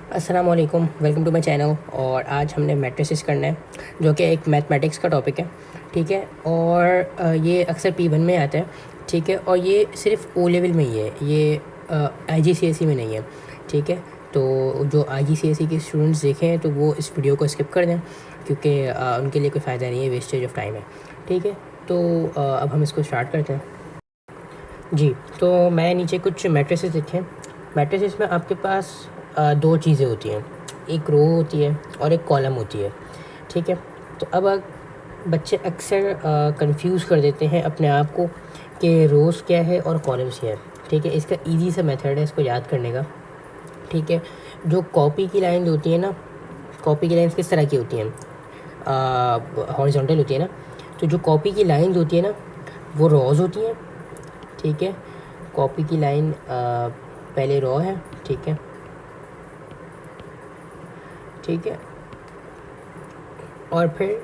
अस्सलाम वालेकुम, welcome to my channel. और आज हमने मैट्रिसेस करना है जो कि एक मैथमेटिक्स का टॉपिक है। ठीक है। और ये अक्सर P1 में आता है। ठीक है। और ये सिर्फ ओ लेवल में ही है, ये IGCSE में नहीं है। ठीक है। तो जो IGCSE के स्टूडेंट्स देखें तो वो इस वीडियो को स्किप कर दें, क्योंकि उनके लिए कोई फ़ायदा नहीं है, वेस्टेज ऑफ टाइम है। ठीक है। तो अब हम इसको स्टार्ट करते हैं। जी। तो मैं नीचे कुछ मैट्रिसेस लिखे हैं। मैट्रिसेस में आपके पास दो चीज़ें होती हैं, एक रो होती है और एक कॉलम होती है। ठीक है। तो अब बच्चे अक्सर कंफ्यूज कर देते हैं अपने आप को कि रोज़ क्या है और कॉलम्स क्या है। ठीक है। इसका इजी सा मेथड है इसको याद करने का। ठीक है। जो कॉपी की लाइन होती है ना, कॉपी की लाइन्स किस तरह की होती हैं, हॉरिजॉन्टल होती है ना। तो जो कॉपी की लाइन्स होती है ना, वो रॉज होती हैं। ठीक है। कॉपी की लाइन पहले रॉ है। ठीक है। ठीक है। और फिर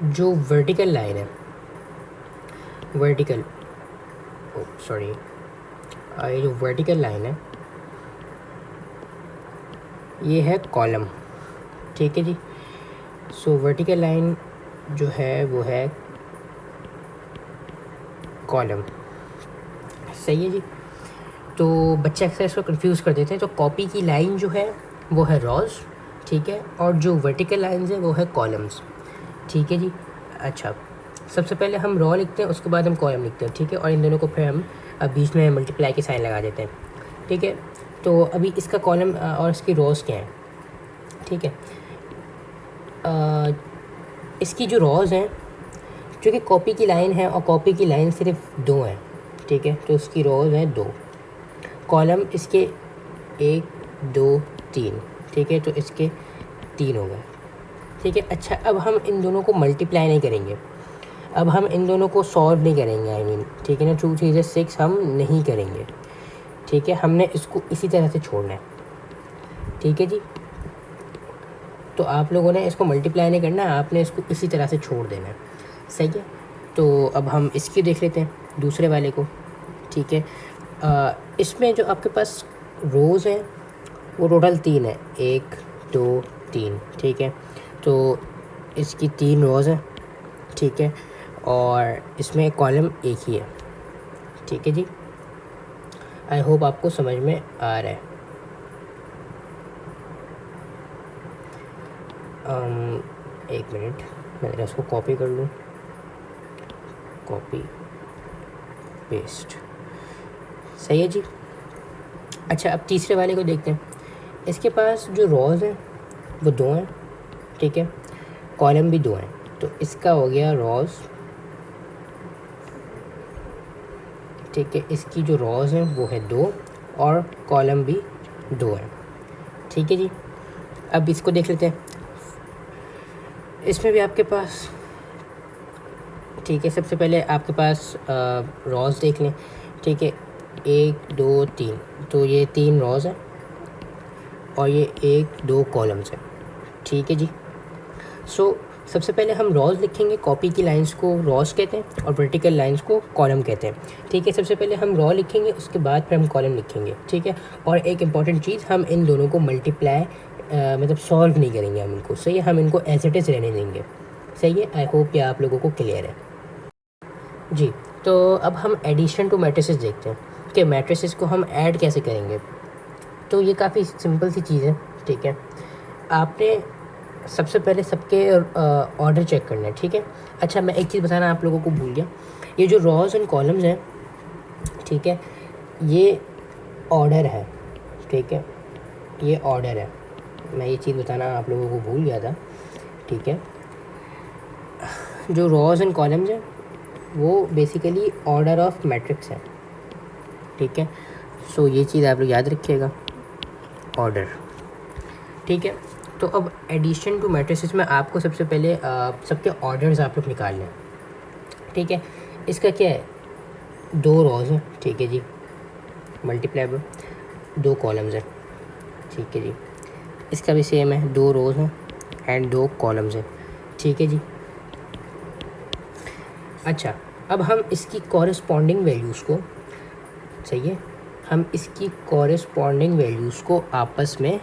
जो वर्टिकल लाइन है, वर्टिकल सॉरी ये जो वर्टिकल लाइन है ये है कॉलम। ठीक है जी। सो वर्टिकल लाइन जो है वो है कॉलम। सही है जी। तो बच्चे अक्सर इसको कंफ्यूज कर देते हैं। तो कॉपी की लाइन जो है वो है रॉज। ठीक है। और जो वर्टिकल लाइंस है वो है कॉलम्स। ठीक है जी। अच्छा, सबसे पहले हम रॉ लिखते हैं, उसके बाद हम कॉलम लिखते हैं। ठीक है। और इन दोनों को फिर हम बीच में मल्टीप्लाई के साइन लगा देते हैं। ठीक है। तो अभी इसका कॉलम और इसकी रॉज क्या है। ठीक है। इसकी जो रॉज हैं, जो कि कॉपी की लाइन है और कॉपी की लाइन सिर्फ दो हैं। ठीक है। तो उसकी रॉज हैं दो, कॉलम इसके एक दो तीन। ठीक है। तो इसके तीन हो गए। ठीक है। अच्छा, अब हम इन दोनों को मल्टीप्लाई नहीं करेंगे, अब हम इन दोनों को सॉल्व नहीं करेंगे। आई मीन ठीक है ना, 2 3 6 हम नहीं करेंगे। ठीक है। हमने इसको इसी तरह से छोड़ना है। ठीक है जी। तो आप लोगों ने इसको मल्टीप्लाई नहीं करना है, आपने इसको इसी तरह से छोड़ देना है। सही है। तो अब हम इसकी देख लेते हैं, दूसरे वाले को। ठीक है। इसमें जो आपके पास रोज़ हैं वो टोटल 3 है, 1 2 3। ठीक है। तो इसकी 3 रोज़ हैं। ठीक है। और इसमें कॉलम एक ही है। ठीक है जी। आई होप आपको समझ में आ रहा है। एक मिनट, मैं ज़रा इसको कॉपी कर लूँ, कॉपी पेस्ट। सही है जी। अच्छा, अब तीसरे वाले को देखते हैं। इसके पास जो रॉज हैं वो दो हैं। ठीक है। कॉलम भी दो हैं। तो इसका हो गया रॉज। ठीक है। इसकी जो रॉज हैं वो है दो और कॉलम भी दो है। ठीक है जी। अब इसको देख लेते हैं। इसमें भी आपके पास, ठीक है, सबसे पहले आपके पास रॉज देख लें। ठीक है। 1 2 3, तो ये 3 रॉज हैं और ये 1 2 कॉलम्स हैं। ठीक है जी। सो सबसे पहले हम रॉज लिखेंगे, कॉपी की लाइंस को रॉज कहते हैं और वर्टिकल लाइंस को कॉलम कहते हैं। ठीक है। सबसे पहले हम रॉ लिखेंगे, उसके बाद फिर हम कॉलम लिखेंगे। ठीक है। और एक इम्पॉर्टेंट चीज़, हम इन दोनों को मल्टीप्लाई मतलब सॉल्व नहीं करेंगे हम इनको। सही है। हम इनको एज इट इज़ रहने देंगे। सही है। आई होप ये आप लोगों को क्लियर है जी। तो अब हम एडिशन टू मैट्रिसेस देखते हैं कि मैट्रिसेस को हम ऐड कैसे करेंगे। तो ये काफ़ी सिंपल सी चीज़ है। ठीक है। आपने सबसे पहले सबके ऑर्डर चेक करना है। ठीक है। अच्छा, मैं एक चीज़ बताना आप लोगों को भूल गया, ये जो रॉज एंड कॉलम्स हैं, ठीक है, ये ऑर्डर है। ठीक है। ये ऑर्डर है, मैं ये चीज़ बताना आप लोगों को भूल गया था। ठीक है। जो रॉज एंड कॉलम्स हैं वो बेसिकली ऑर्डर ऑफ मैट्रिक्स है। ठीक है। सो ये चीज़ आप लोग याद रखिएगा, ऑर्डर। ठीक है। तो अब एडिशन टू मैट्रिसेस में आपको सबसे पहले सबके ऑर्डर्स आप लोग निकालने हैं। ठीक है। इसका क्या है, 2 रॉज हैं। ठीक है जी। मल्टीप्लाई 2 कॉलम्स हैं। ठीक है जी। इसका भी सेम है, 2 रोज़ हैं एंड 2 कॉलम्स हैं। ठीक है जी। अच्छा, अब हम इसकी कॉरेस्पॉन्डिंग वैल्यूज़ को, सही है, हम इसकी कॉरेस्पॉन्डिंग वैल्यूज़ को आपस में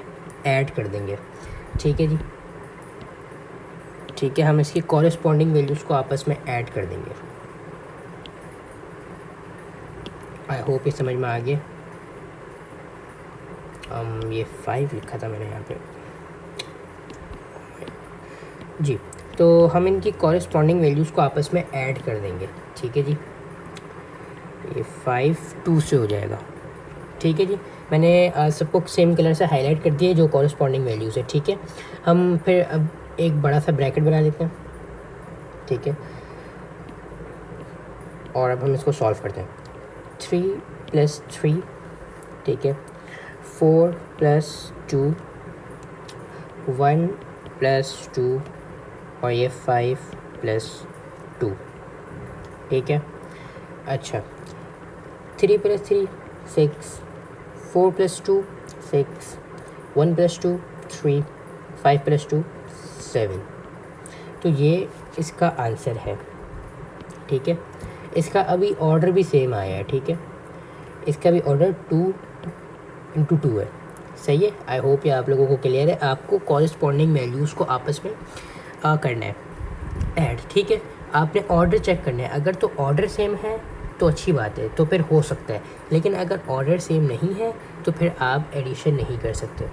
ऐड कर देंगे। ठीक है जी, ठीक है, हम इसकी कॉरेस्पॉन्डिंग वैल्यूज़ को आपस में ऐड कर देंगे। आई होप ये समझ में आ गया। ये 5 लिखा था मैंने यहाँ पे जी। तो हम इनकी कॉरेस्पॉन्डिंग वैल्यूज़ को आपस में ऐड कर देंगे। ठीक है जी, ये 5 2 से हो जाएगा। ठीक है जी, मैंने सबको सेम कलर से हाईलाइट कर दिए जो कॉरेस्पॉन्डिंग वैल्यूज़ है। ठीक है, हम फिर अब एक बड़ा सा ब्रैकेट बना लेते हैं। ठीक है, और अब हम इसको सॉल्व करते हैं। 3 + 3, ठीक है, 4 + 2, 1 + 2 और ये 5 + 2। ठीक है, अच्छा, 3 + 3 6, 4 + 2 6, 1 + 2 3, 5 + 2 7। तो ये इसका आंसर है। ठीक है, इसका अभी ऑर्डर भी सेम आया है। ठीक है, इसका भी ऑर्डर 2 × 2 है। सही है, आई होप ये आप लोगों को क्लियर है। आपको कॉरेस्पॉन्डिंग वैल्यूज़ को आपस में करना है ऐड। ठीक है, आपने ऑर्डर चेक करना है। अगर तो ऑर्डर सेम है तो अच्छी बात है, तो फिर हो सकता है, लेकिन अगर ऑर्डर सेम नहीं है तो फिर आप एडिशन नहीं कर सकते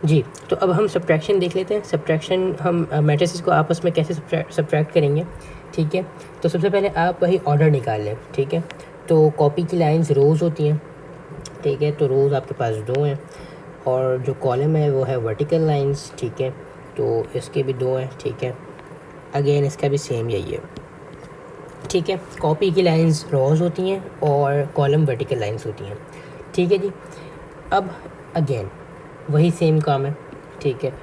जी। तो अब हम सब्ट्रैक्शन देख लेते हैं। सब्ट्रैक्शन हम मैट्रिसेस को आपस में कैसे सब्ट्रैक्ट करेंगे। ठीक है, तो सबसे पहले आप वही ऑर्डर निकाल लें। ठीक है, तो कॉपी की लाइंस रोज़ होती हैं। ठीक है, तो रोज़ आपके पास 2 हैं और जो कॉलम है वो है वर्टिकल लाइंस। ठीक है, तो इसके भी 2 हैं। ठीक है, अगेन इसका भी सेम यही है। ठीक है, कॉपी की लाइंस रोज़ होती हैं और कॉलम वर्टिकल लाइंस होती हैं। ठीक है जी, अब अगेन वही सेम काम है। ठीक है,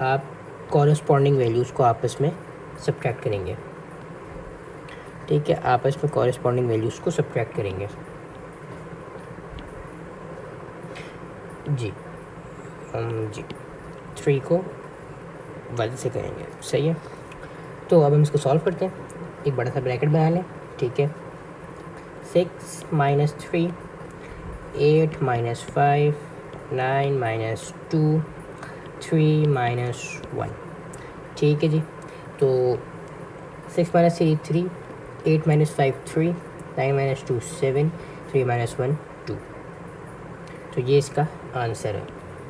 आप कॉरेस्पॉन्डिंग वैल्यूज़ को आपस में सब्ट्रैक्ट करेंगे। ठीक है, आपस में कॉरेस्पॉन्डिंग वैल्यूज़ को सब्ट्रैक्ट करेंगे जी। जी 3 को 1 से करेंगे। सही है, तो अब हम इसको सॉल्व करते हैं। एक बड़ा सा ब्रैकेट बना लें। ठीक है, 6 - 3, 8 - 5, 9 - 2, 3 - 1। ठीक है जी, तो 6 - 3 3, 8 - 5 3, 9 - 2 7, 3 - 1 2। तो ये इसका आंसर है।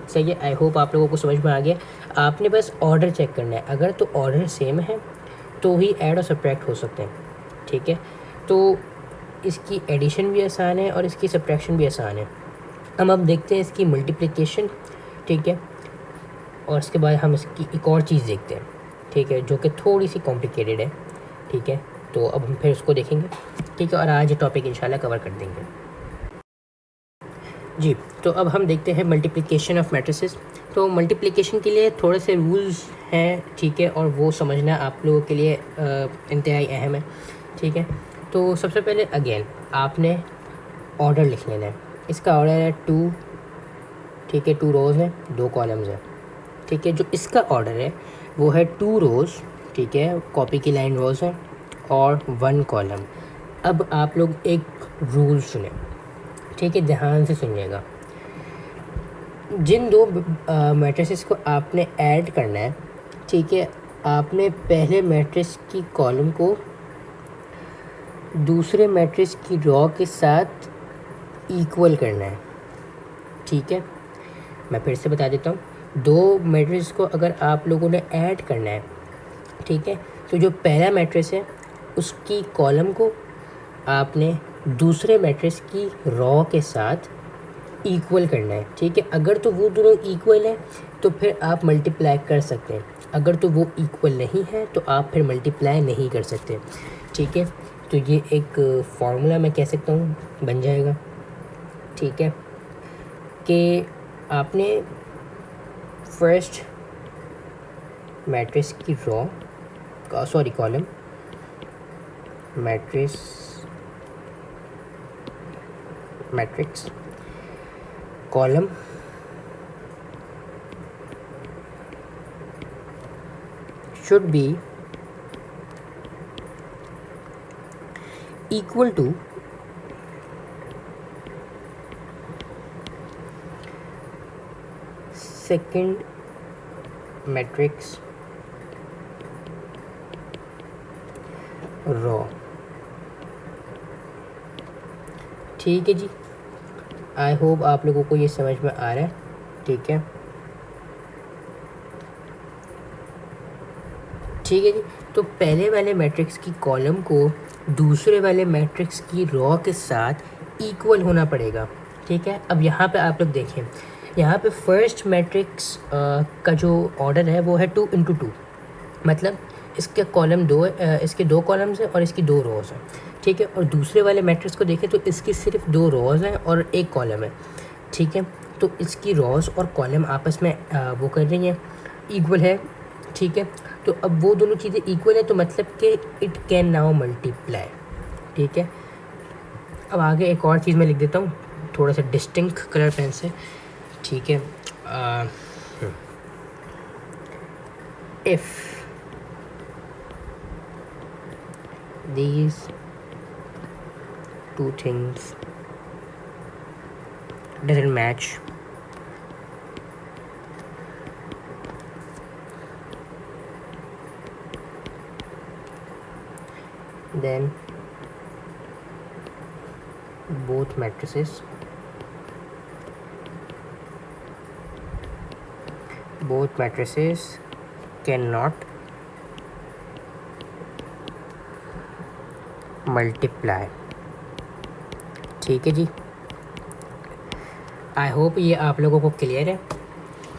सही है, आई होप आप लोगों को समझ में आ गया। आपने बस ऑर्डर चेक करना है। अगर तो ऑर्डर सेम है तो ही ऐड और सब्ट्रैक्ट हो सकते हैं। ठीक है, तो इसकी एडिशन भी आसान है और इसकी सब्ट्रैक्शन भी आसान है। हम अब देखते हैं इसकी मल्टीप्लिकेशन। ठीक है, और इसके बाद हम इसकी एक और चीज़ देखते हैं। ठीक है, जो कि थोड़ी सी कॉम्प्लिकेटेड है। ठीक है, तो अब हम फिर उसको देखेंगे। ठीक है, और आज ये टॉपिक इंशाल्लाह कवर कर देंगे जी। तो अब हम देखते हैं मल्टीप्लिकेशन ऑफ मैट्रिसेस। तो मल्टीप्लिकेशन के लिए थोड़े से रूल्स हैं। ठीक है, और वो समझना आप लोगों के लिए इंतहाई अहम है। ठीक है, तो सबसे पहले अगेन आपने ऑर्डर लिख लेना है। इसका ऑर्डर है 2। ठीक है, 2 रोज़ हैं, 2 कॉलम्स हैं। ठीक है, जो इसका ऑर्डर है वो है 2 रोज़। ठीक है, कॉपी की लाइन रोज़ है और 1 कॉलम। अब आप लोग एक रूल सुने। ठीक है, ध्यान से सुनिएगा। जिन 2 मैट्रिसेस को आपने ऐड करना है, ठीक है, आपने पहले मैट्रिक्स की कॉलम को दूसरे मैट्रिक्स की रॉ के साथ इक्वल करना है। ठीक है, मैं फिर से बता देता हूँ। 2 मैट्रिक्स को अगर आप लोगों ने ऐड करना है, ठीक है, तो जो पहला मैट्रिक्स है उसकी कॉलम को आपने दूसरे मैट्रिक्स की रॉ के साथ इक्वल करना है। ठीक है, अगर तो वो दोनों इक्वल है तो फिर आप मल्टीप्लाई कर सकते हैं। अगर तो वो इक्वल नहीं है तो आप फिर मल्टीप्लाई नहीं कर सकते। ठीक है, तो ये एक फार्मूला मैं कह सकता हूँ बन जाएगा। ठीक है, कि आपने फर्स्ट मैट्रिक्स की raw column matrix column should be equal to second matrix raw. ठीक है जी, आई होप आप लोगों को ये समझ में आ रहा है। ठीक है, ठीक है जी। तो पहले वाले मैट्रिक्स की कॉलम को दूसरे वाले मैट्रिक्स की रॉ के साथ इक्वल होना पड़ेगा। ठीक है, अब यहाँ पे आप लोग देखें, यहाँ पे फर्स्ट मैट्रिक्स का जो ऑर्डर है वो है 2 × 2, मतलब इसके कॉलम दो, इसके 2 कॉलम्स हैं और इसकी 2 रोज़ हैं। ठीक है, और दूसरे वाले मैट्रिक्स को देखें तो इसकी सिर्फ 2 रोज़ हैं और 1 कॉलम है। ठीक है, तो इसकी रोज़ और कॉलम आपस में वो कर रही हैं, इक्वल है। ठीक है, तो अब वो दोनों चीज़ें इक्वल है तो मतलब कि इट कैन नाउ मल्टीप्लाई। ठीक है, अब आगे एक और चीज़ मैं लिख देता हूँ थोड़ा सा डिस्टिंक्ट कलर पेन से। ठीक है, if these two things doesn't match, then both matrices cannot multiply. ठीक है जी, आई होप ये आप लोगों को क्लियर है।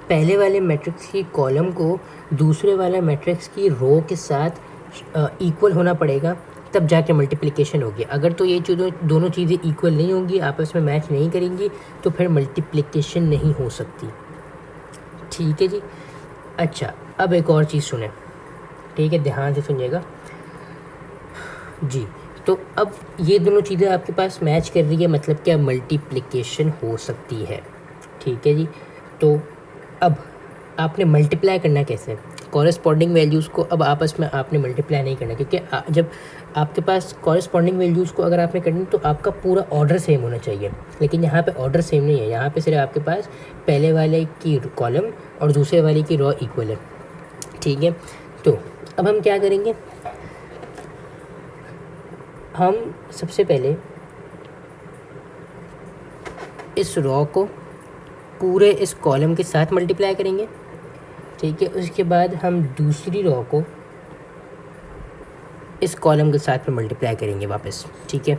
पहले वाले मैट्रिक्स की कॉलम को दूसरे वाले मैट्रिक्स की रो के साथ इक्वल होना पड़ेगा, तब जाके मल्टीप्लिकेशन होगी। अगर तो ये दोनों चीज़ें इक्वल नहीं होंगी, आपस में मैच नहीं करेंगी, तो फिर मल्टीप्लिकेशन नहीं हो सकती। ठीक है जी। अच्छा, अब एक और चीज़ सुने, ठीक है, ध्यान से सुनिएगा जी। तो अब ये दोनों चीज़ें आपके पास मैच कर रही है, मतलब कि अब मल्टीप्लिकेशन हो सकती है। ठीक है जी, तो अब आपने मल्टीप्लाई करना कैसे, कॉरेस्पॉन्डिंग वैल्यूज़ को अब आपस में आपने मल्टीप्लाई नहीं करना, क्योंकि जब आपके पास कॉरेस्पॉन्डिंग वैल्यूज़ को अगर आपने करनी तो आपका पूरा ऑर्डर सेम होना चाहिए, लेकिन यहाँ पे ऑर्डर सेम नहीं है। यहाँ पे सिर्फ आपके पास पहले वाले की कॉलम और दूसरे वाले की रॉ इक्वल है। ठीक है, तो अब हम क्या करेंगे, हम सबसे पहले इस रॉ को पूरे इस कॉलम के साथ मल्टीप्लाई करेंगे। ठीक है, उसके बाद हम दूसरी रॉ को इस कॉलम के साथ में मल्टीप्लाई करेंगे वापस। ठीक है,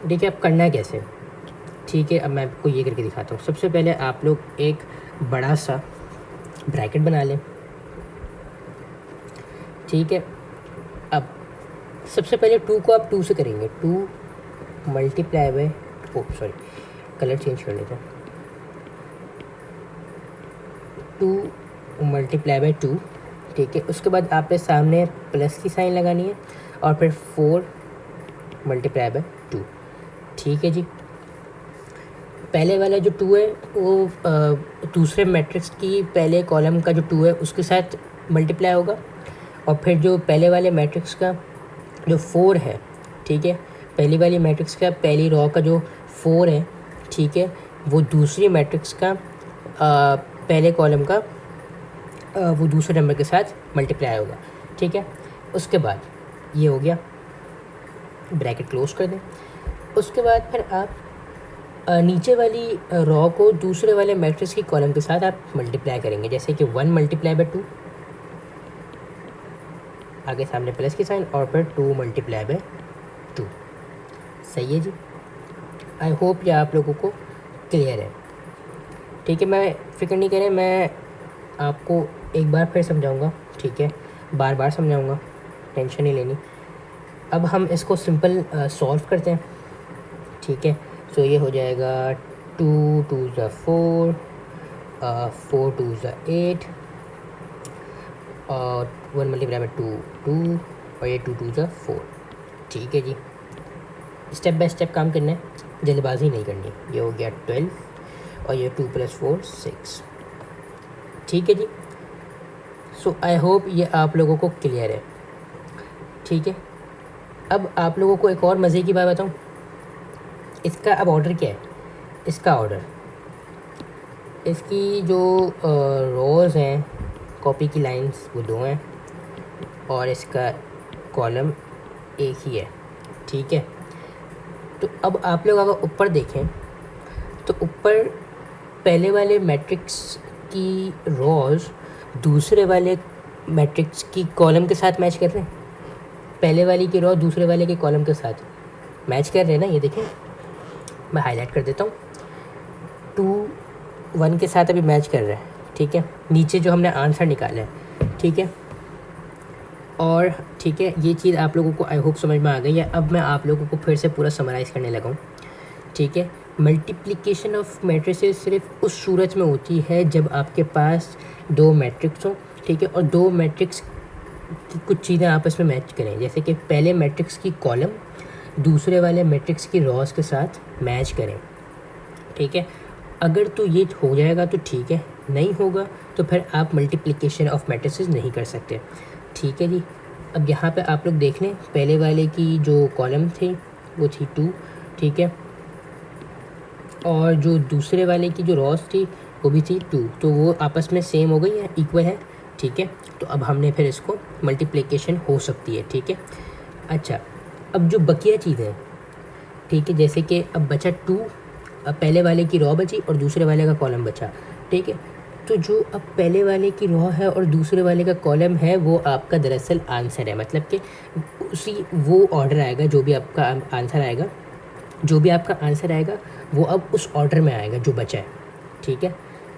ठीक है, अब करना है कैसे, ठीक है, अब मैं आपको ये करके दिखाता हूँ। सबसे पहले आप लोग एक बड़ा सा ब्रैकेट बना लें। ठीक है, अब सबसे पहले 2 को आप 2 से करेंगे, 2 multiply by, sorry colour change कर लेते हैं, 2 मल्टीप्लाई बाय 2। ठीक है, उसके बाद आपने सामने प्लस की साइन लगानी है और फिर 4 मल्टीप्लाई बाय 2। ठीक है जी, पहले वाला जो 2 है वो दूसरे मैट्रिक्स की पहले कॉलम का जो 2 है उसके साथ मल्टीप्लाई होगा, और फिर जो पहले वाले मैट्रिक्स का जो 4 है, ठीक है, पहली वाली मैट्रिक्स का पहली रॉ का जो 4 है, ठीक है, वो दूसरी मैट्रिक्स का पहले कॉलम का वो दूसरे नंबर के साथ मल्टीप्लाई होगा। ठीक है, उसके बाद ये हो गया, ब्रैकेट क्लोज कर दें। उसके बाद फिर आप नीचे वाली रॉ को दूसरे वाले मैट्रिक्स की कॉलम के साथ आप मल्टीप्लाई करेंगे, जैसे कि 1 मल्टीप्लाई बाय 2, आगे सामने प्लस की साइन, और फिर 2 मल्टीप्लाई बाय 2। सही है जी, आई होप ये आप लोगों को क्लियर है। ठीक है, मैं फिक्र नहीं करें, मैं आपको एक बार फिर समझाऊंगा। ठीक है, बार बार समझाऊंगा, टेंशन नहीं लेनी। अब हम इसको सिंपल सॉल्व करते हैं। ठीक है, सो ये हो जाएगा 2 2 ज़ा 4, 4 2 ज़ा 8, और 1 मल्टीप्लाई बाय 2 2, और ये 2 2 ज़ा 4। ठीक है जी, स्टेप बाय स्टेप काम करना है, जल्दबाजी नहीं करनी। ये हो गया 12, और ये 2 + 4 6। ठीक है जी, सो आई होप ये आप लोगों को क्लियर है। ठीक है, अब आप लोगों को एक और मज़े की बात बताऊँ, इसका अब ऑर्डर क्या है, इसका ऑर्डर इसकी जो रोज़ हैं, कॉपी की लाइंस वो 2 हैं और इसका कॉलम एक ही है, ठीक है। तो अब आप लोग अगर ऊपर देखें तो ऊपर पहले वाले मैट्रिक्स की रोज़ दूसरे वाले मैट्रिक्स की कॉलम के साथ मैच कर रहे हैं। पहले वाली की रो दूसरे वाले के कॉलम के साथ मैच कर रहे हैं ना, ये देखें, मैं हाईलाइट कर देता हूँ। 2 1 के साथ अभी मैच कर रहा है, ठीक है। नीचे जो हमने आंसर निकाला है, ठीक है। और ठीक है, ये चीज़ आप लोगों को आई होप समझ में आ गई है। अब मैं आप लोगों को फिर से पूरा समराइज़ करने लगा हूँ, ठीक है। मल्टीप्लिकेशन ऑफ मैट्रिसेस सिर्फ उस सूरत में होती है जब आपके पास 2 मैट्रिक्स हों, ठीक है, और 2 मैट्रिक्स की कुछ चीज़ें आपस में मैच करें। जैसे कि पहले मैट्रिक्स की कॉलम दूसरे वाले मैट्रिक्स की रॉस के साथ मैच करें, ठीक है। अगर तो ये हो जाएगा तो ठीक है, नहीं होगा तो फिर आप मल्टीप्लिकेशन ऑफ मैट्रिसेस नहीं कर सकते, ठीक है जी। अब यहाँ पे आप लोग देख लें, पहले वाले की जो कॉलम थी वो थी 2, ठीक है, और जो दूसरे वाले की जो रॉस थी वो भी थी 2, तो वो आपस में सेम हो गई है, इक्वल है, ठीक है। तो अब हमने फिर इसको मल्टीप्लिकेशन हो सकती है, ठीक है। अच्छा, अब जो बकिया चीज़ है, ठीक है, जैसे कि अब बचा 2, अब पहले वाले की रॉ बची और दूसरे वाले का कॉलम बचा, ठीक है। तो जो अब पहले वाले की रॉ है और दूसरे वाले का कॉलम है वो आपका दरअसल आंसर है, मतलब कि उसी वो ऑर्डर आएगा, जो भी आपका आंसर आएगा, जो भी आपका आंसर आएगा वो अब उस ऑर्डर में आएगा जो बचा है, ठीक है।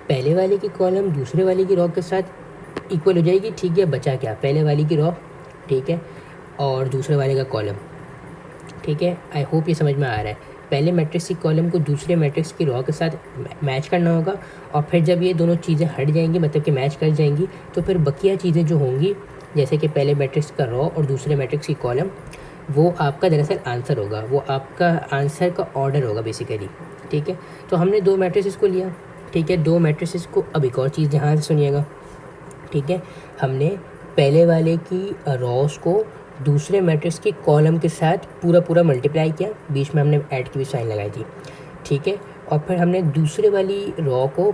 पहले वाले की कॉलम दूसरे वाले की रॉ के साथ इक्वल हो जाएगी, ठीक है। बचा क्या, पहले वाले की रॉ, ठीक है, और दूसरे वाले का कॉलम, ठीक है। आई होप ये समझ में आ रहा है। पहले मैट्रिक्स की कॉलम को दूसरे मैट्रिक्स की रॉ के साथ मैच करना होगा, और फिर जब ये दोनों चीज़ें हट जाएंगी, मतलब कि मैच कर जाएंगी, तो फिर बकिया चीज़ें जो होंगी, जैसे कि पहले मैट्रिक्स का रॉ और दूसरे मैट्रिक्स की कॉलम, वो आपका दरअसल आंसर होगा, वो आपका आंसर का ऑर्डर होगा बेसिकली, ठीक है। तो हमने 2 मैट्रिसेस को लिया, ठीक है, 2 मैट्रिसेस को। अब एक और चीज़ ध्यान से सुनिएगा, ठीक है। हमने पहले वाले की रॉस को दूसरे मैट्रिक्स की कॉलम के साथ पूरा मल्टीप्लाई किया, बीच में हमने ऐड की भी साइन लगाई थी, ठीक है। और फिर हमने दूसरे वाली रॉ को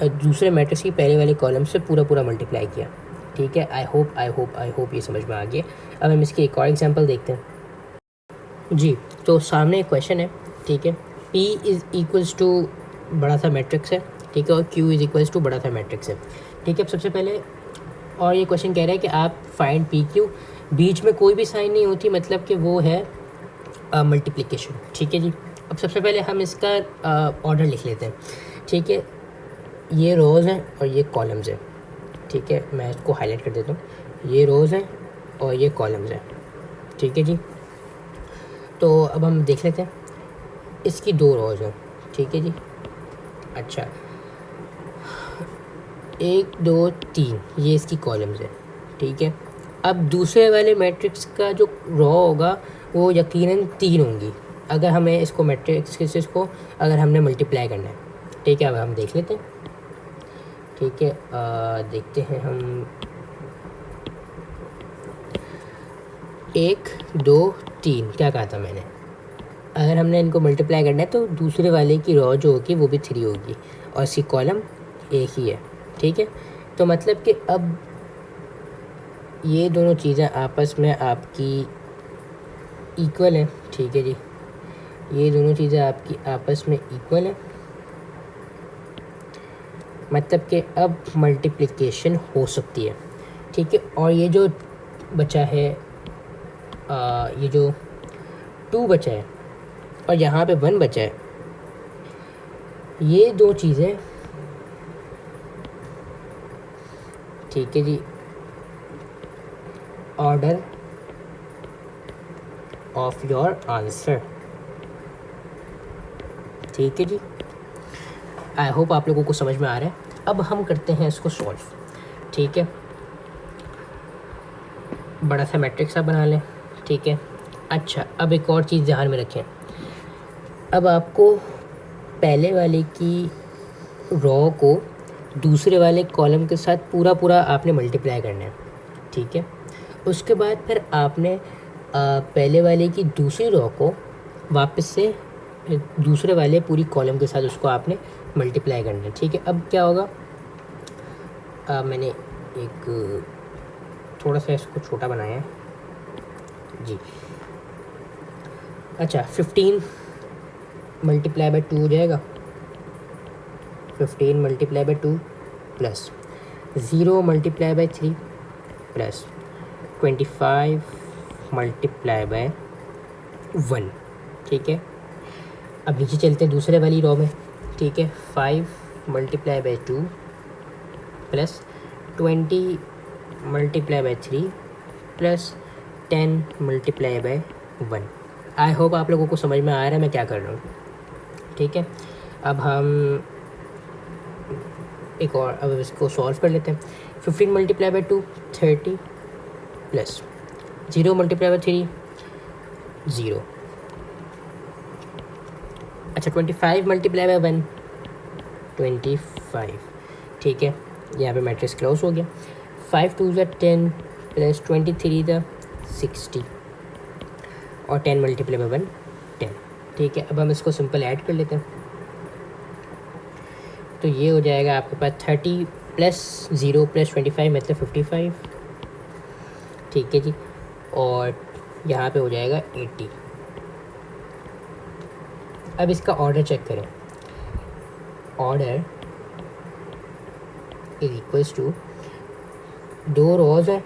दूसरे मैट्रिक्स की पहले वाले कॉलम से पूरा मल्टीप्लाई किया, ठीक है। आई होप ये समझ में आ गया। अब हम इसकी एक और एग्जांपल देखते हैं जी। तो सामने एक क्वेश्चन है, ठीक है। P इज़ इक्वल्स टू बड़ा सा मैट्रिक्स है, ठीक है, और Q इज़ इक्वल्स टू बड़ा सा मैट्रिक्स है, ठीक है। अब सबसे पहले, और ये क्वेश्चन कह रहा है कि आप फाइंड PQ, बीच में कोई भी साइन नहीं होती, मतलब कि वो है मल्टीप्लिकेशन, ठीक है जी। अब सबसे पहले हम इसका ऑर्डर लिख लेते हैं, ठीक है। ये रोज़ हैं और ये कॉलम्स हैं, ठीक है, मैं इसको हाईलाइट कर देता हूँ। ये रोज़ हैं और ये कॉलम्स हैं, ठीक है जी। तो अब हम देख लेते हैं, इसकी 2 रोज़ हैं, ठीक है जी। अच्छा, 1 2 3 ये इसकी कॉलम्स है, ठीक है। अब दूसरे वाले मैट्रिक्स का जो रॉ होगा वो यकीनन 3 होंगी, अगर हमें इसको मैट्रिक्स को अगर हमने मल्टीप्लाई करना है, ठीक है। अब हम देख लेते हैं, ठीक है। देखते हैं हम, 1 2 3 क्या कहा था मैंने, अगर हमने इनको मल्टीप्लाई करना है तो दूसरे वाले की रॉ जो होगी वो भी 3 होगी और इसकी कॉलम एक ही है, ठीक है। तो मतलब कि अब ये दोनों चीज़ें आपस में आपकी इक्वल हैं, ठीक है जी। ये दोनों चीज़ें आपकी आपस में इक्वल हैं, मतलब कि अब मल्टीप्लिकेशन हो सकती है, ठीक है। और ये जो बचा है, ये जो 2 बचा है और यहाँ पे 1 बचा है, ये 2 चीज़ें, ठीक है जी, ऑर्डर ऑफ योर आंसर, ठीक है जी। आई होप आप लोगों को समझ में आ रहा है। अब हम करते हैं इसको सॉल्व, ठीक है। बड़ा सा मैट्रिक्स आप बना लें, ठीक है। अच्छा, अब एक और चीज़ ध्यान में रखें, अब आपको पहले वाले की रॉ को दूसरे वाले कॉलम के साथ पूरा आपने मल्टीप्लाई करना है, ठीक है। उसके बाद फिर आपने पहले वाले की दूसरी रॉ को वापस से दूसरे वाले पूरी कॉलम के साथ उसको आपने मल्टीप्लाई करना है। ठीक है, अब क्या होगा, मैंने एक थोड़ा सा इसको छोटा बनाया है जी। अच्छा, 15 मल्टीप्लाई बाई 2 हो जाएगा, 15 multiply by 2 plus 0 multiply by 3 plus 25 multiply by 1। ठीक है, अब नीचे चलते हैं दूसरे वाली रो में। ठीक है, 5 multiply by 2 plus 20 multiply by 3 plus 10 multiply by 1। I hope आप लोगों को समझ में आ रहा है मैं क्या कर रहा हूँ। ठीक है, अब हम एक और, अब इसको सॉल्व कर लेते हैं। 15 multiply by 2 30 plus 0 multiply by 3 0। अच्छा, 25 मल्टीप्लाई बाय 1 25। ठीक है, यहाँ पे मैट्रिक्स क्लोज हो गया। 5 2 ज़ा 10 प्लस 23 ज़ा 60 और 10 मल्टीप्लाई बाय 1 10। ठीक है, अब हम इसको सिंपल ऐड कर लेते हैं। तो ये हो जाएगा आपके पास 30 प्लस 0 प्लस 25 मतलब 55। ठीक है जी, और यहाँ पे हो जाएगा 80। अब इसका ऑर्डर चेक करें। ऑर्डर इज इक्वल्स टू 2 रोज़ है,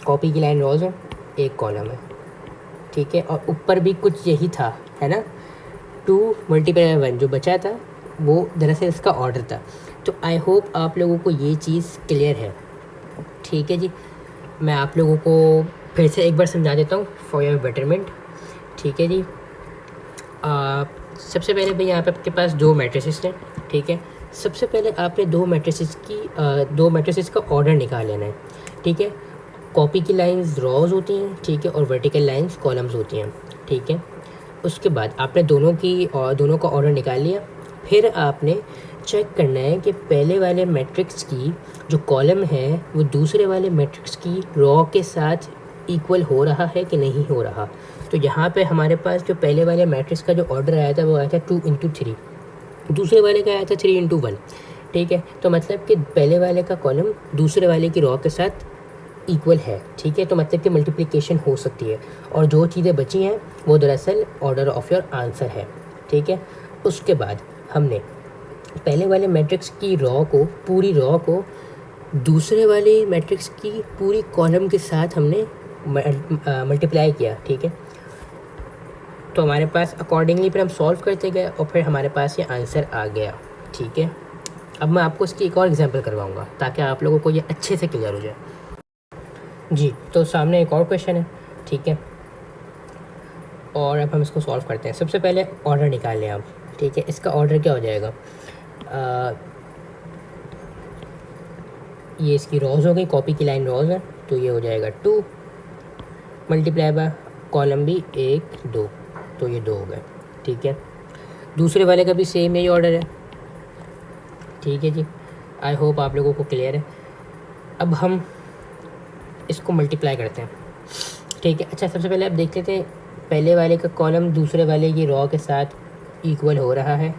कॉपी की लाइन रोज़ है, एक कॉलम है। ठीक है, और ऊपर भी कुछ यही था, है ना, 2 मल्टीप्लाई बाय 1 जो बचा था वो दरअसल इसका ऑर्डर था। तो आई होप आप लोगों को ये चीज़ क्लियर है। ठीक है जी, मैं आप लोगों को फिर से एक बार समझा देता हूँ फॉर योर बेटरमेंट। ठीक है जी, सबसे पहले भाई यहाँ पे आपके पास 2 मैट्रिसेस हैं। ठीक है, सबसे पहले आपने 2 मैट्रिसेस का ऑर्डर निकाल लेना है। ठीक है, कॉपी की लाइंस रॉज होती हैं, ठीक है, और वर्टिकल लाइंस कॉलम्स होती हैं। ठीक है, उसके बाद आपने दोनों का ऑर्डर निकाल लिया। फिर आपने चेक करना है कि पहले वाले मैट्रिक्स की जो कॉलम है वो दूसरे वाले मैट्रिक्स की रॉ के साथ इक्वल हो रहा है कि नहीं हो रहा। तो यहाँ पे हमारे पास जो पहले वाले मैट्रिक्स का जो ऑर्डर आया था वो आया था 2 इंटू 3, दूसरे वाले का आया था 3 इंटू 1। ठीक है, तो मतलब कि पहले वाले का कॉलम दूसरे वाले की रॉ के साथ इक्वल है। ठीक है, तो मतलब कि मल्टीप्लिकेशन हो सकती है, और जो चीज़ें बची हैं वो दरअसल ऑर्डर ऑफ योर आंसर है। ठीक है, उसके बाद हमने पहले वाले मैट्रिक्स की पूरी रॉ को दूसरे वाले मैट्रिक्स की पूरी कॉलम के साथ हमने मल्टीप्लाई किया। ठीक है, तो हमारे पास अकॉर्डिंगली फिर हम सॉल्व करते गए और फिर हमारे पास ये आंसर आ गया। ठीक है, अब मैं आपको इसकी एक और एग्जांपल करवाऊंगा ताकि आप लोगों को ये अच्छे से क्लियर हो जाए। जी, तो सामने एक और क्वेश्चन है। ठीक है, और अब हम इसको सॉल्व करते हैं। सबसे पहले ऑर्डर निकाल लें आप। ठीक है, इसका ऑर्डर क्या हो जाएगा, ये इसकी रोज़ हो गई, कॉपी की लाइन रोज़ है, तो ये हो जाएगा 2 मल्टीप्लाई बाय कॉलम भी 1 2, तो ये 2 हो गए। ठीक है, दूसरे वाले का भी सेम यही ऑर्डर है। ठीक है जी, आई होप आप लोगों को क्लियर है। अब हम इसको मल्टीप्लाई करते हैं। ठीक है, अच्छा, सबसे पहले आप देख लेते हैं पहले वाले का कॉलम दूसरे वाले की रॉ के साथ इक्वल हो रहा है,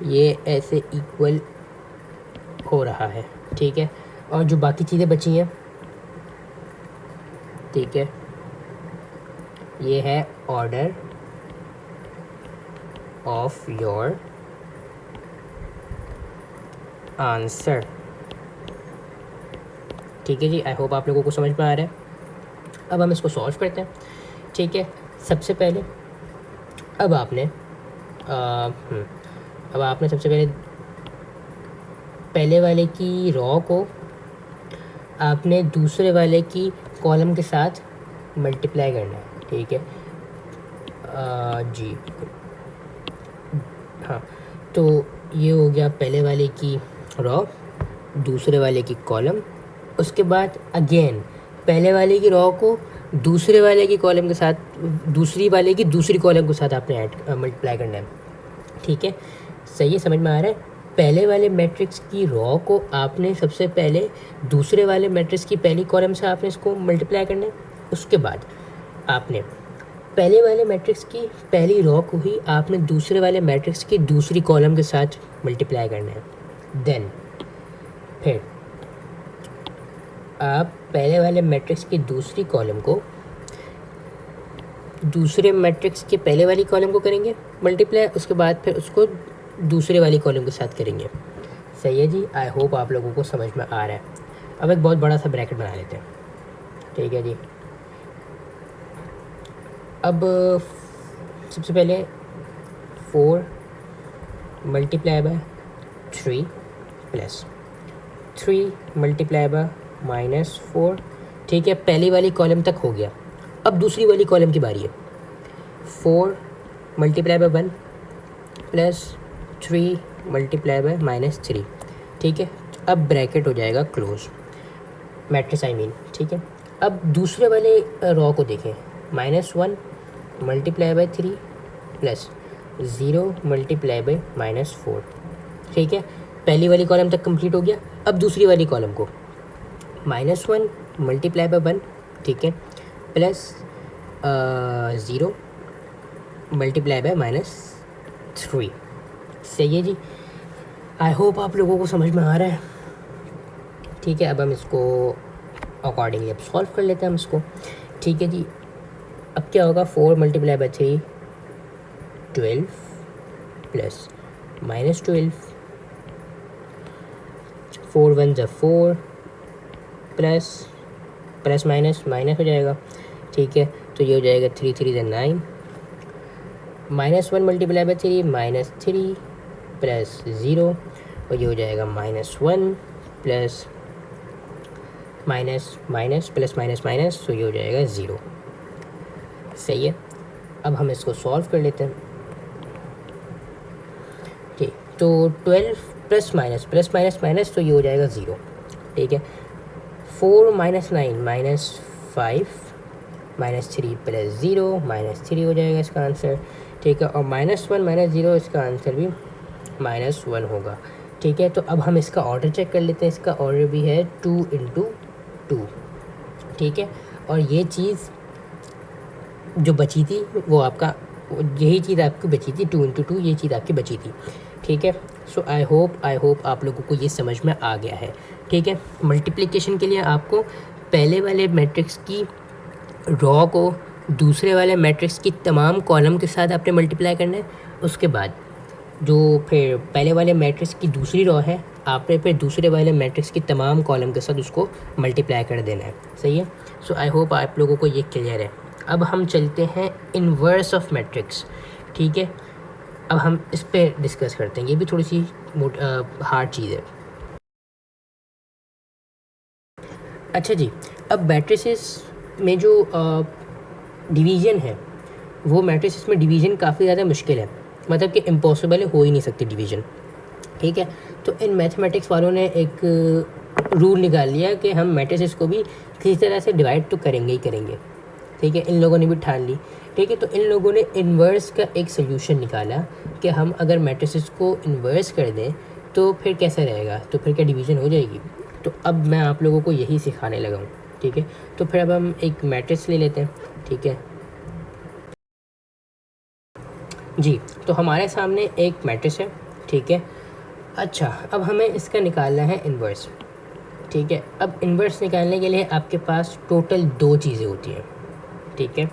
ये ऐसे इक्वल हो रहा है। ठीक है, और जो बाकी चीज़ें बची हैं, ठीक है, ये है ऑर्डर ऑफ योर आंसर। ठीक है जी, आई होप आप लोगों को समझ में आ रहा है। अब हम इसको सॉल्व करते हैं। ठीक है, सबसे पहले अब आपने सबसे पहले वाले की रॉ को आपने दूसरे वाले की कॉलम के साथ मल्टीप्लाई करना है। ठीक है, जी हाँ, तो ये हो गया पहले वाले की रॉ दूसरे वाले की कॉलम। उसके बाद अगेन पहले वाले की रॉ को दूसरे वाले की कॉलम के साथ दूसरी वाले की दूसरी कॉलम के साथ आपने मल्टीप्लाई करना है। ठीक है, सही है, समझ में आ रहा है। पहले वाले मैट्रिक्स की रॉ को आपने सबसे पहले दूसरे वाले मैट्रिक्स की पहली कॉलम से आपने इसको मल्टीप्लाई करना है। उसके बाद आपने पहले वाले मैट्रिक्स की पहली रॉ को ही आपने दूसरे वाले मैट्रिक्स की दूसरी कॉलम के साथ मल्टीप्लाई करना है। देन फिर आप पहले वाले मैट्रिक्स की दूसरी कॉलम को दूसरे मैट्रिक्स के पहले वाली कॉलम को करेंगे मल्टीप्लाई, उसके बाद फिर उसको दूसरे वाली कॉलम के साथ करेंगे। सही है जी, आई होप आप लोगों को समझ में आ रहा है। अब एक बहुत बड़ा सा ब्रैकेट बना लेते हैं, ठीक है जी। अब सबसे पहले 4 multiply by 3 plus 3 multiply by -4, ठीक है। पहली वाली कॉलम तक हो गया। अब दूसरी वाली कॉलम की बारी है। 4 multiply by 1 plus 3 multiply by -3, ठीक है। अब ब्रैकेट हो जाएगा क्लोज, मैट्रिक्स आई मीन, ठीक है। अब दूसरे वाले रॉ को देखें, -1 multiply by 3 plus 0 multiply by -4, ठीक है। पहली वाली कॉलम तक कंप्लीट हो गया। अब दूसरी वाली कॉलम को -1 मल्टीप्लाई बाय 1, ठीक है, प्लस 0 मल्टीप्लाई बाय -3। सही है जी, आई होप आप लोगों को समझ में आ रहा है, ठीक है। अब हम इसको अकॉर्डिंगली अब सॉल्व कर लेते हैं हम इसको, ठीक है जी। अब क्या होगा, 4 मल्टीप्लाई बाय 3 12 प्लस -12, 4 1 ज़ा 4 प्लस माइनस हो जाएगा, ठीक है। तो ये हो जाएगा 3 3 ज़ा 9, -1 मल्टीप्लाई बाय 3 -3 प्लस 0, और ये हो जाएगा -1 प्लस माइनस प्लस माइनस, तो ये हो जाएगा 0। सही है। अब हम इसको सॉल्व कर लेते हैं, ठीक। तो 12 प्लस माइनस, तो ये हो जाएगा 0, ठीक है। 4 - 9 -5 -3 प्लस 0 -3 हो जाएगा इसका आंसर, ठीक है। और -1 -0 इसका आंसर भी -1 होगा, ठीक है। तो अब हम इसका ऑर्डर चेक कर लेते हैं। इसका ऑर्डर भी है 2 × 2, ठीक है। और ये चीज़ जो बची थी वो आपका, यही चीज़ आपकी बची थी, 2 × 2 ये चीज़ आपकी बची थी, ठीक है। सो आई होप आप लोगों को ये समझ में आ गया है, ठीक है। मल्टीप्लिकेशन के लिए आपको पहले वाले मैट्रिक्स की रॉ को दूसरे वाले मैट्रिक्स की तमाम कॉलम के साथ आपने मल्टीप्लाई करना है। उसके बाद जो फिर पहले वाले मैट्रिक्स की दूसरी रॉ है, आपने फिर दूसरे वाले मैट्रिक्स की तमाम कॉलम के साथ उसको मल्टीप्लाई कर देना है। सही है। सो आई होप आप लोगों को ये क्लियर है। अब हम चलते हैं इन्वर्स ऑफ मैट्रिक्स, ठीक है। अब हम इस पर डिस्कस करते हैं, ये भी थोड़ी सी हार्ड चीज़ है। अच्छा जी, अब मैट्रिसेस में जो डिवीज़न है, वो मैट्रिसेस में डिवीज़न काफ़ी ज़्यादा मुश्किल है, मतलब कि इम्पॉसिबल है, हो ही नहीं सकती डिवीज़न, ठीक है। तो इन मैथमेटिक्स वालों ने एक रूल निकाल लिया कि हम मैट्रिसेस को भी किसी तरह से डिवाइड तो करेंगे ही करेंगे, ठीक है। इन लोगों ने भी ठान ली, ठीक है। तो इन लोगों ने इन्वर्स का एक सोल्यूशन निकाला कि हम अगर मैट्रिसेस को इन्वर्स कर दें तो फिर कैसा रहेगा, तो फिर क्या डिवीज़न हो जाएगी। तो अब मैं आप लोगों को यही सिखाने लगा हूँ, ठीक है। तो फिर अब हम एक मैट्रिक्स ले लेते हैं, ठीक है जी। तो हमारे सामने एक मैट्रिक्स है, ठीक है। अच्छा, अब हमें इसका निकालना है इन्वर्स, ठीक है। अब इन्वर्स निकालने के लिए आपके पास टोटल 2 चीज़ें होती हैं, ठीक है।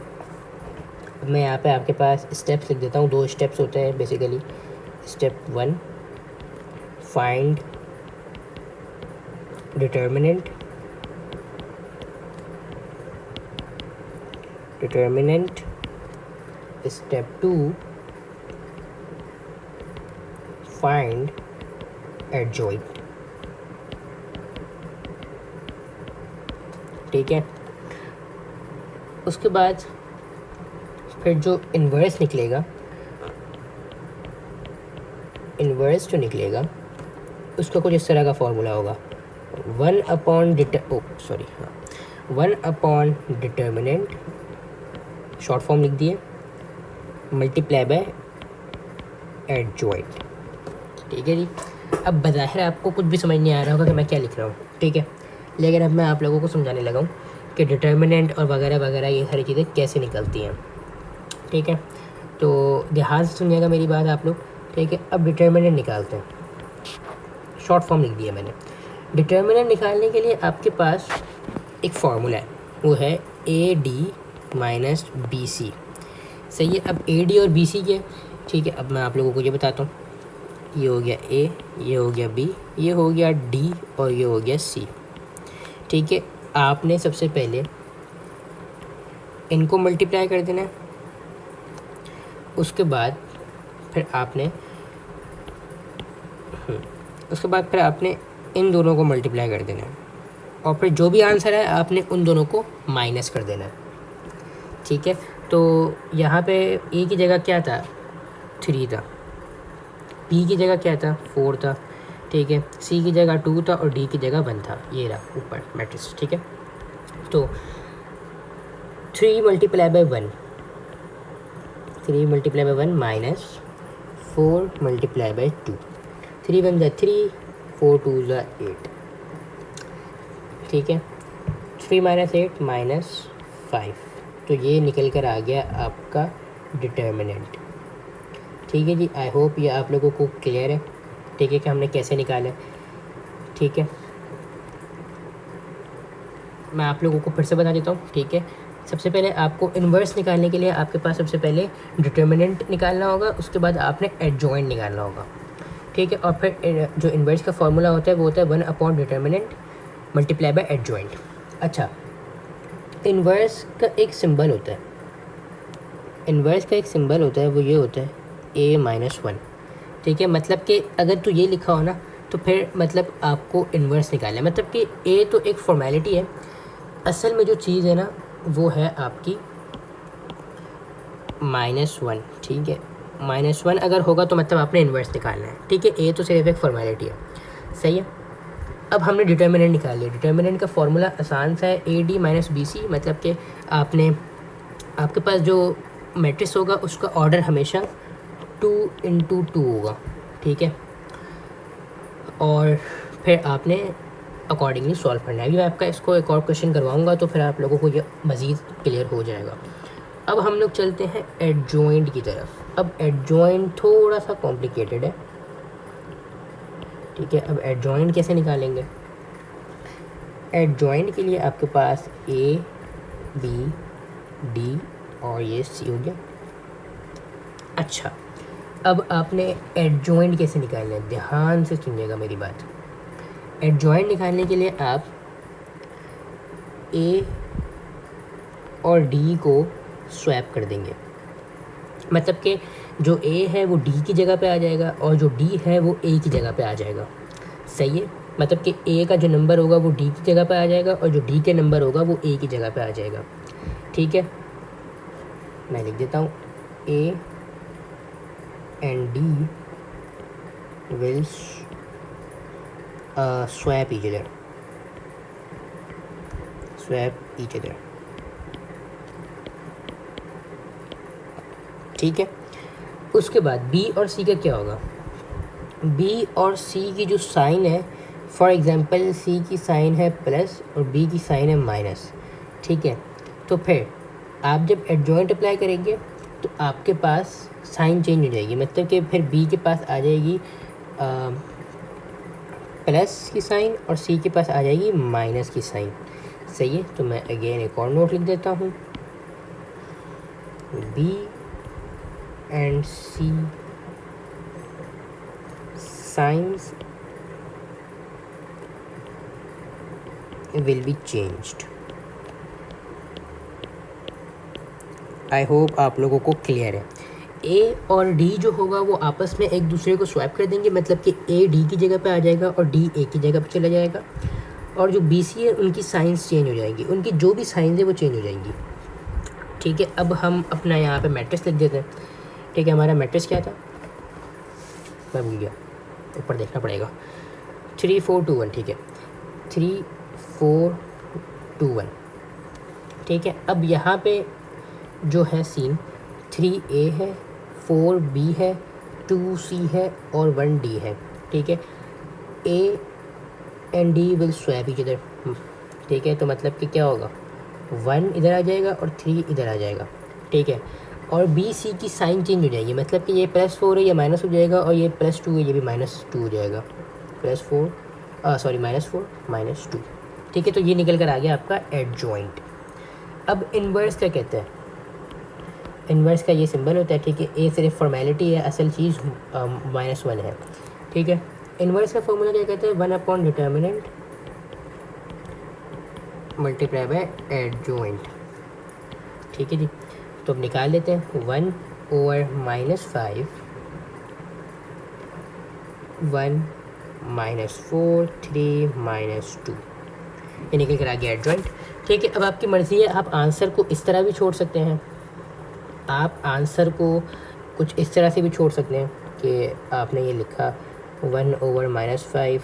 मैं यहाँ पे आपके पास स्टेप्स लिख देता हूँ। 2 स्टेप्स होते हैं basically. Step 1, find determinant, step 2, find adjoint, ठीक है। उसके बाद फिर जो इन्वर्स जो निकलेगा उसका कुछ इस तरह का फॉर्मूला होगा, 1 अपॉन डिटर्मिनेंट, शॉर्ट फॉर्म लिख दिए, मल्टीप्लाई बाय एडजॉइंट, ठीक है जी। अब बज़ाहिर आपको कुछ भी समझ नहीं आ रहा होगा कि मैं क्या लिख रहा हूँ, ठीक है। लेकिन अब मैं आप लोगों को समझाने लगा हूँ कि डिटर्मिनेंट और वगैरह वगैरह ये सारी चीज़ें कैसे निकलती हैं, ठीक है, तो ध्यान से सुनिएगा मेरी बात आप लोग, ठीक है। अब डिटर्मिनेंट निकालते हैं, शॉर्ट फॉर्म लिख दिया मैंने। डिटर्मिनेंट निकालने के लिए आपके पास एक फार्मूला है, वो है A D minus B C, सही है। अब ए डी और बी सी के, ठीक है, अब मैं आप लोगों को ये बताता हूँ, ये हो गया ए, ये हो गया बी, ये हो गया डी और ये हो गया सी, ठीक है। आपने सबसे पहले इनको मल्टीप्लाई कर देना है, उसके बाद फिर आपने इन दोनों को मल्टीप्लाई कर देना है, और फिर जो भी आंसर है आपने उन दोनों को माइनस कर देना है, ठीक है। तो यहाँ पे ए की जगह क्या था, 3 था, बी की जगह क्या था, 4 था, ठीक है, सी की जगह 2 था और डी की जगह 1 था, ये रहा ऊपर मैट्रिक्स, ठीक है। तो 3 multiply by 1, 3 multiply by 1 minus 4 multiply by 2, 3 1 ज़ा 3, 4 2 ज़ा 8, ठीक है। 3 माइनस 8 माइनस 5, तो ये निकल कर आ गया आपका डिटर्मिनेंट, ठीक है जी। आई होप ये आप लोगों को क्लियर है, ठीक है, कि हमने कैसे निकाला है, ठीक है। मैं आप लोगों को फिर से बता देता हूँ, ठीक है। सबसे पहले आपको इन्वर्स निकालने के लिए आपके पास सबसे पहले डिटर्मिनेंट निकालना होगा, उसके बाद आपने एडजॉइंट निकालना होगा, ठीक है। और फिर जो इन्वर्स का फॉर्मूला होता है वो होता है 1 upon determinant multiply by adjoint. अच्छा, इन्वर्स का एक सिंबल होता है, वो ये होता है a माइनस 1, ठीक है। मतलब कि अगर तो ये लिखा हो ना, तो फिर मतलब आपको इन्वर्स निकालना है, मतलब कि a तो एक फॉर्मेलिटी है, असल में जो चीज़ है ना वो है आपकी -1, ठीक है। -1 अगर होगा तो मतलब आपने इन्वर्स निकालना है, ठीक है। ए तो सिर्फ एक फॉर्मेलिटी है, सही है। अब हमने डिटर्मिनेंट निकाल लिया, डिटर्मिनेंट का फॉर्मूला आसान सा है, A D minus B C, मतलब कि आपके पास जो मैट्रिक्स होगा उसका ऑर्डर हमेशा 2 × 2 होगा, ठीक है। और फिर आपने अकॉर्डिंगली सॉल्व करना है। अभी मैं आपका इसको एक और क्वेश्चन करवाऊंगा तो फिर आप लोगों को ये मज़ीद क्लियर हो जाएगा। अब हम लोग चलते हैं एडजॉइंट की तरफ। अब एडजॉइंट थोड़ा सा कॉम्प्लिकेटेड है, ठीक है। अब एडजॉइंट कैसे निकालेंगे, एडजॉइंट के लिए आपके पास ए बी डी और ये सी हो गया। अच्छा, अब आपने एडजॉइंट कैसे निकालना है, ध्यान से सुनिएगा मेरी बात। एडजॉइंट निकालने के लिए आप ए और डी को स्वैप कर देंगे, मतलब कि जो ए है वो डी की जगह पे आ जाएगा और जो डी है वो ए की जगह पे आ जाएगा, सही है। मतलब कि ए का जो नंबर होगा वो डी की जगह पे आ जाएगा और जो डी के नंबर होगा वो ए की जगह पे आ जाएगा, ठीक है। मैं लिख देता हूँ, ए and D will swap each other, ठीक है। उसके बाद बी और सी का क्या होगा, बी और सी की जो साइन है, फॉर एग्जांपल सी की साइन है प्लस और बी की साइन है माइनस, ठीक है। तो फिर आप जब एडजॉइंट अप्लाई करेंगे तो आपके पास साइन चेंज हो जाएगी, मतलब कि फिर बी के पास आ जाएगी प्लस की साइन और सी के पास आ जाएगी माइनस की साइन, सही है। तो मैं अगेन एक और नोट लिख देता हूँ, B and C signs will be changed। I hope आप लोगों को क्लियर है। ए और डी जो होगा वो आपस में एक दूसरे को स्वैप कर देंगे, मतलब कि ए डी की जगह पे आ जाएगा और डी ए की जगह पे चला जाएगा, और जो बी सी है उनकी साइंस चेंज हो जाएंगी, उनकी जो भी साइंस है वो चेंज हो जाएंगी, ठीक है। अब हम अपना यहाँ पे मैट्रिक्स लिख देते हैं, ठीक है। हमारा मैट्रिक्स क्या था, मैं भूल गया, ऊपर देखना पड़ेगा, 3 4 2 1, ठीक है, 3 4 2 1, ठीक है। अब यहाँ पे जो है सीन 3A है, 4B है, 2C है और 1D है, ठीक है। A and D will swap each other, ठीक है। तो मतलब कि क्या होगा, 1 इधर आ जाएगा और 3 इधर आ जाएगा, ठीक है। और बी सी की साइन चेंज हो जाएगी, मतलब कि ये +4 है, ये माइनस हो जाएगा, और ये +2 है, ये भी -2 हो जाएगा। +4 सॉरी -4 -2। ठीक है, तो ये निकल कर आ गया आपका एडजॉइंट। अब इन्वर्स क्या कहते हैं? इन्वर्स का ये सिंबल होता है। ठीक है, ए सिर्फ फॉर्मेलिटी है, असल चीज़ -1 है। ठीक है, इन्वर्स का फॉर्मूला क्या कहते हैं? 1 डिटर्मिनेंट मल्टीप्लाई बाय एडजॉइंट। ठीक है जी, तो अब निकाल लेते हैं। 1/-5 1 -4 3 -2, ये निकल कर आ गया एडजॉइंट। ठीक है, अब आपकी मर्ज़ी है, आप आंसर को इस तरह भी छोड़ सकते हैं, आप आंसर को कुछ इस तरह से भी छोड़ सकते हैं कि आपने ये लिखा 1/-5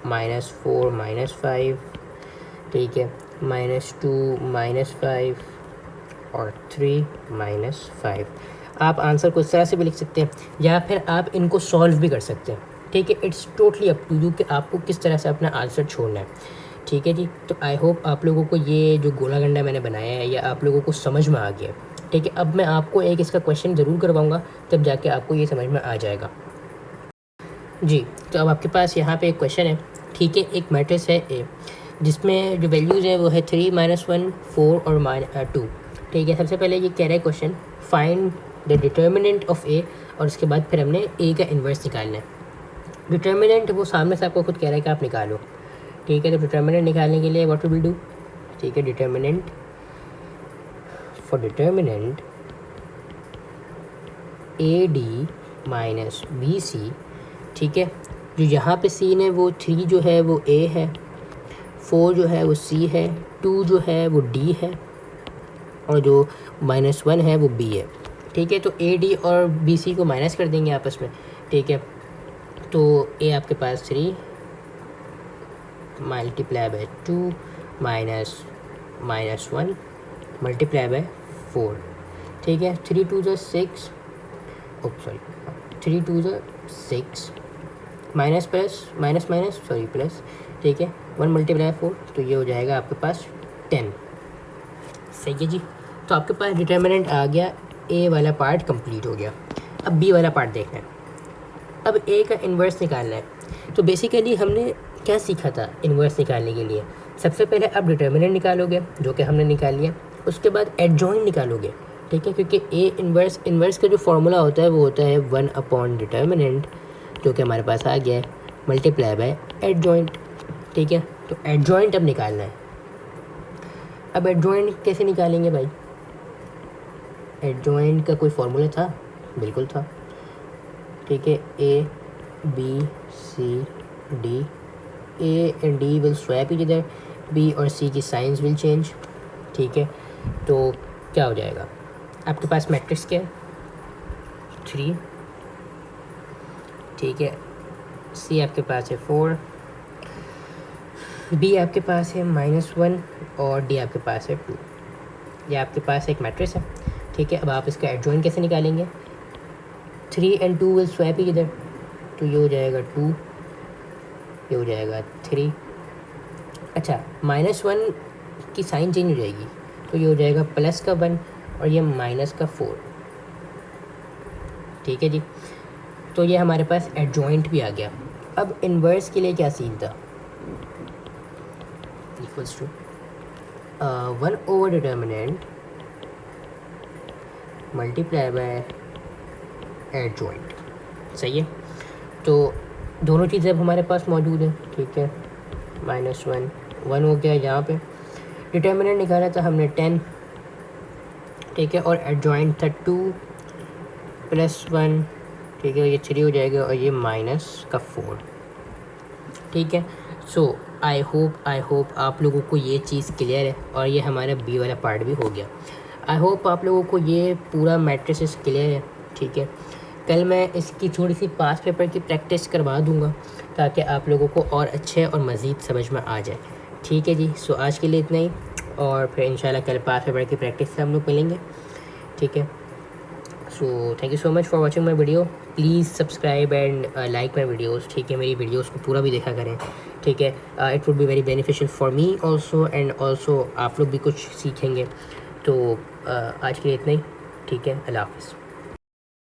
-4 -5, ठीक है, -2 -5 और 3 -5। आप आंसर को इस तरह से भी लिख सकते हैं, या फिर आप इनको सॉल्व भी कर सकते हैं। ठीक है, it's totally up to you कि आपको किस तरह से अपना आंसर छोड़ना है। ठीक है जी, तो आई होप आप लोगों को ये जो गोला गंडा मैंने बनाया है या आप लोगों को समझ में आ गया। ठीक है, अब मैं आपको एक इसका क्वेश्चन ज़रूर करवाऊँगा, तब जाके आपको ये समझ में आ जाएगा जी। तो अब आपके पास यहाँ पे एक क्वेश्चन है। ठीक है, एक मैट्रिक्स है ए, जिसमें जो वैल्यूज़ है वो है 3 -1 4 और 2। ठीक है, सबसे पहले ये कह रहा है question find the determinant of A, और उसके बाद फिर हमने ए का इन्वर्स निकालना है। डिटर्मिनेंट वो सामने से आपको खुद कह रहा है कि आप निकालो। ठीक है, तो डिटर्मिनेंट निकालने के लिए व्हाट विल डू? ठीक है, determinant for determinant A D minus B C. ठीक है, जो यहाँ पे सीन है वो 3 जो है वो ए है, 4 जो है वो सी है, 2 जो है वो डी है, और जो -1 है वो बी है। ठीक है, तो ए डी और बी सी को माइनस कर देंगे आपस में। ठीक है, तो ए आपके पास 3 मल्टीप्लाई बाय 2 -1 मल्टीप्लाई बाय 4। ठीक है, 3 2 ज़ा 6, सॉरी 3 2 ज़ा 6 minus plus minus minus sorry plus. ठीक है, 1 मल्टीप्लाई 4, तो ये हो जाएगा आपके पास 10। सही है जी, तो आपके पास डिटर्मिनेंट आ गया, ए वाला पार्ट कंप्लीट हो गया। अब बी वाला पार्ट देखना है। अब ए का इन्वर्स निकालना है। तो बेसिकली हमने क्या सीखा था इन्वर्स निकालने के लिए? सबसे पहले आप डिटर्मिनेंट निकालोगे, जो कि हमने निकाल लिया। उसके बाद एडजॉइंट निकालोगे। ठीक है, क्योंकि ए इन्वर्स का जो फार्मूला होता है वो होता है 1 डिटर्मिनेंट, जो कि हमारे पास आ गया है, मल्टीप्लाई बाय एडजॉइंट। ठीक है, तो एडजॉइंट अब निकालना है। अब एडजॉइंट कैसे निकालेंगे भाई? एडजॉइंट का कोई फार्मूला था? बिल्कुल था। ठीक है, A B C D, A and D will swap each other, B और सी की साइंस विल चेंज। ठीक है, तो क्या हो जाएगा? आपके पास मैट्रिक्स क्या है? 3। ठीक है, सी आपके पास है 4, बी आपके पास है -1 और डी आपके पास है 2। ये आपके पास एक मैट्रिक्स है। ठीक है, अब आप इसका एडजॉइंट कैसे निकालेंगे? 3 and 2 विल स्वैप इधर, तो ये हो जाएगा 2, ये हो जाएगा 3। अच्छा, -1 की साइन चेंज हो जाएगी, तो ये हो जाएगा प्लस का 1 और ये माइनस का 4। ठीक है जी, तो ये हमारे पास एडजॉइंट भी आ गया। अब इन्वर्स के लिए क्या सीन था? Equals to 1 determinant multiply by adjoint. सही है, तो दोनों चीज़ें अब हमारे पास मौजूद हैं। ठीक है, -1 हो गया यहाँ पे। डिटर्मिनेंट निकाला था हमने 10। ठीक है, और एडजॉइंट था 2 + 1। ठीक है, ये 3 हो जाएगा और ये -4। ठीक है, सो आई होप आप लोगों को ये चीज़ क्लियर है, और ये हमारा बी वाला पार्ट भी हो गया। आई होप आप लोगों को ये पूरा मैट्रिसेस क्लियर है। ठीक है, कल मैं इसकी थोड़ी सी पास पेपर की प्रैक्टिस करवा दूंगा, ताकि आप लोगों को और अच्छे और मज़ीद समझ में आ जाए। ठीक है जी, सो आज के लिए इतना ही, और फिर इंशाल्लाह कल पास पेपर की प्रैक्टिस से हम लोग मिलेंगे। ठीक है, so thank you so much for watching my video. Please subscribe and like my videos. ठीक है, मेरी वीडियोज़ को पूरा भी देखा करें। ठीक है, it would be very beneficial for me also, and also आप लोग भी कुछ सीखेंगे। तो आज के लिए इतना ही। ठीक है, अल्लाह हाफ़िज़।